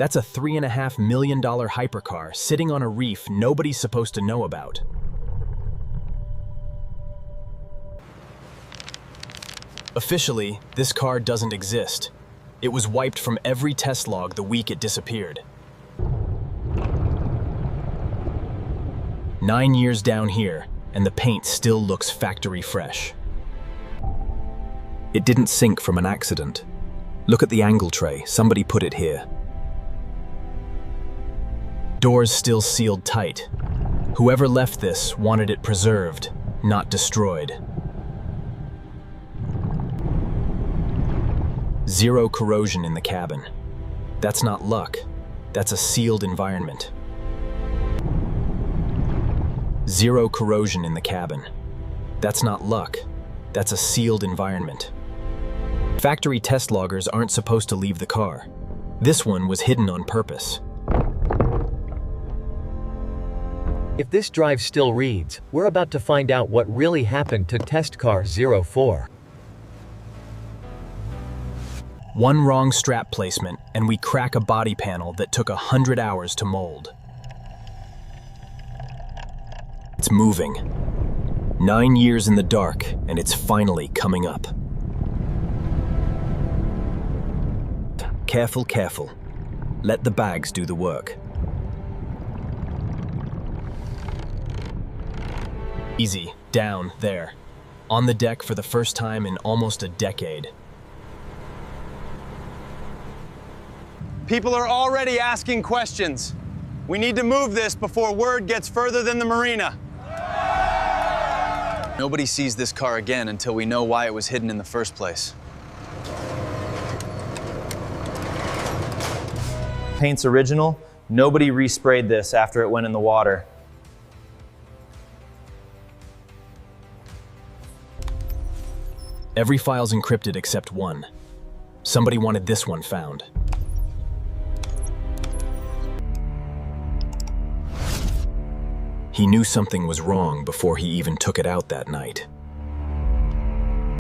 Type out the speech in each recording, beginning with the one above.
That's a $3.5 million hypercar sitting on a reef nobody's supposed to know about. Officially, this car doesn't exist. It was wiped from every test log the week it disappeared. 9 years down here, and the paint still looks factory fresh. It didn't sink from an accident. Look at the angle tray, somebody put it here. Doors still sealed tight. Whoever left this wanted it preserved, not destroyed. Zero corrosion in the cabin. That's not luck. That's a sealed environment. Zero corrosion in the cabin. That's not luck. That's a sealed environment. Factory test loggers aren't supposed to leave the car. This one was hidden on purpose. If this drive still reads, we're about to find out what really happened to test car 04. One wrong strap placement, and we crack a body panel that took 100 hours to mold. It's moving. 9 years in the dark, and it's finally coming up. Careful, careful. Let the bags do the work. Easy, down, there. On the deck for the first time in almost a decade. People are already asking questions. We need to move this before word gets further than the marina. Nobody sees this car again until we know why it was hidden in the first place. Paint's original. Nobody resprayed this after it went in the water. Every file's encrypted except one. Somebody wanted this one found. He knew something was wrong before he even took it out that night.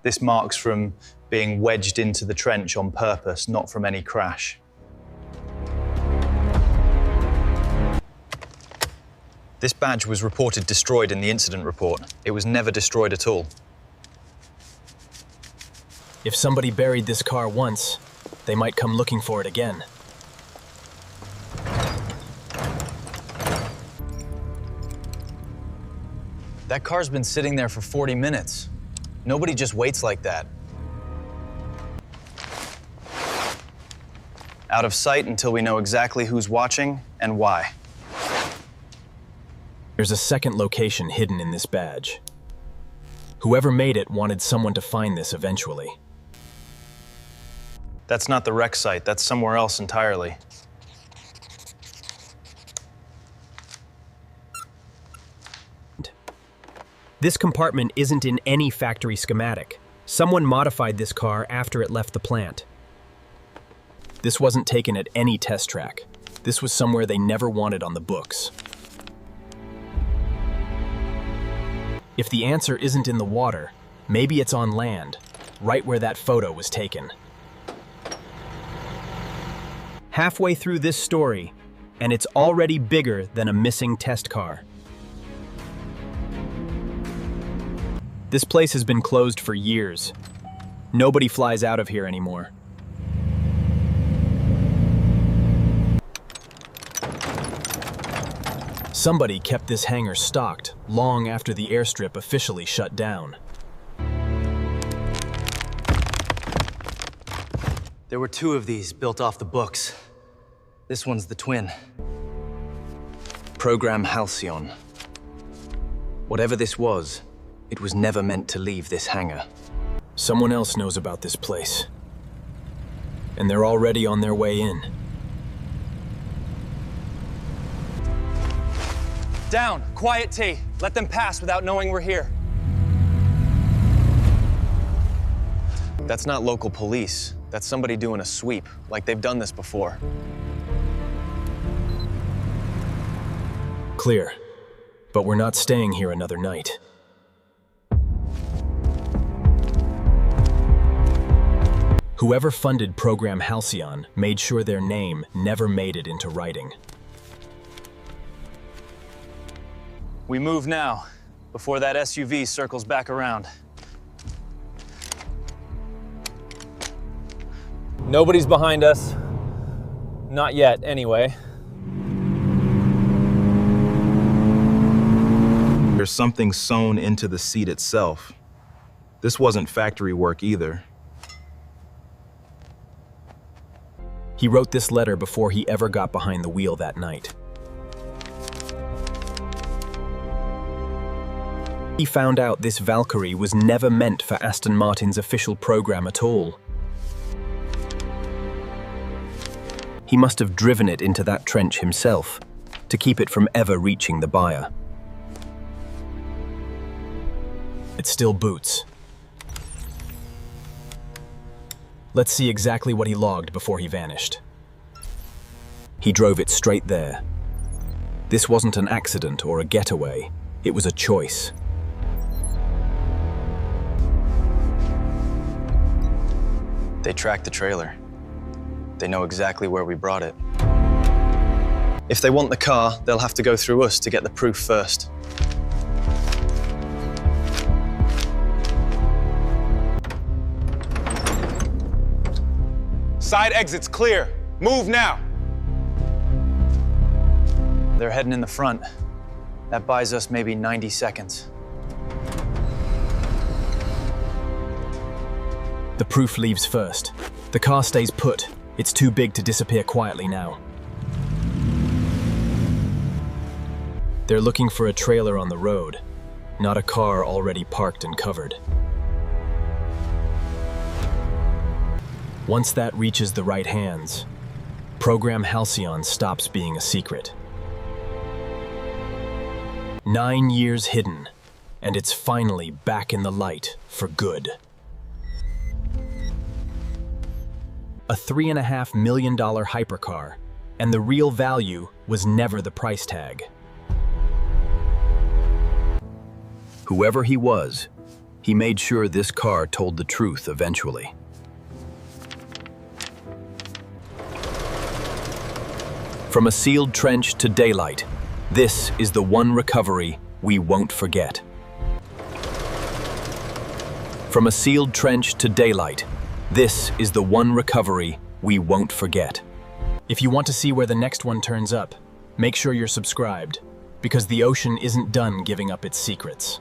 This marks from being wedged into the trench on purpose, not from any crash. This badge was reported destroyed in the incident report. It was never destroyed at all. If somebody buried this car once, they might come looking for it again. That car's been sitting there for 40 minutes. Nobody just waits like that. Out of sight until we know exactly who's watching and why. There's a second location hidden in this badge. Whoever made it wanted someone to find this eventually. That's not the wreck site. That's somewhere else entirely. This compartment isn't in any factory schematic. Someone modified this car after it left the plant. This wasn't taken at any test track. This was somewhere they never wanted on the books. If the answer isn't in the water, maybe it's on land, right where that photo was taken. Halfway through this story, and it's already bigger than a missing test car. This place has been closed for years. Nobody flies out of here anymore. Somebody kept this hangar stocked long after the airstrip officially shut down. There were 2 of these built off the books. This one's the twin. Program Halcyon. Whatever this was, it was never meant to leave this hangar. Someone else knows about this place. And they're already on their way in. Down, quiet T. Let them pass without knowing we're here. That's not local police. That's somebody doing a sweep, like they've done this before. Clear. But we're not staying here another night. Whoever funded Program Halcyon made sure their name never made it into writing. We move now, before that SUV circles back around. Nobody's behind us. Not yet, anyway. There's something sewn into the seat itself. This wasn't factory work either. He wrote this letter before he ever got behind the wheel that night. He found out this Valkyrie was never meant for Aston Martin's official program at all. He must have driven it into that trench himself to keep it from ever reaching the buyer. It still boots. Let's see exactly what he logged before he vanished. He drove it straight there. This wasn't an accident or a getaway. It was a choice. They tracked the trailer. They know exactly where we brought it. If they want the car, they'll have to go through us to get the proof first. Side exit's clear. Move now. They're heading in the front. That buys us maybe 90 seconds. The proof leaves first. The car stays put. It's too big to disappear quietly now. They're looking for a trailer on the road, not a car already parked and covered. Once that reaches the right hands, Program Halcyon stops being a secret. 9 years hidden, and it's finally back in the light for good. A $3.5 million hypercar, and the real value was never the price tag. Whoever he was, he made sure this car told the truth eventually. From a sealed trench to daylight, this is the one recovery we won't forget. From a sealed trench to daylight, this is the one recovery we won't forget. If you want to see where the next one turns up, make sure you're subscribed, because the ocean isn't done giving up its secrets.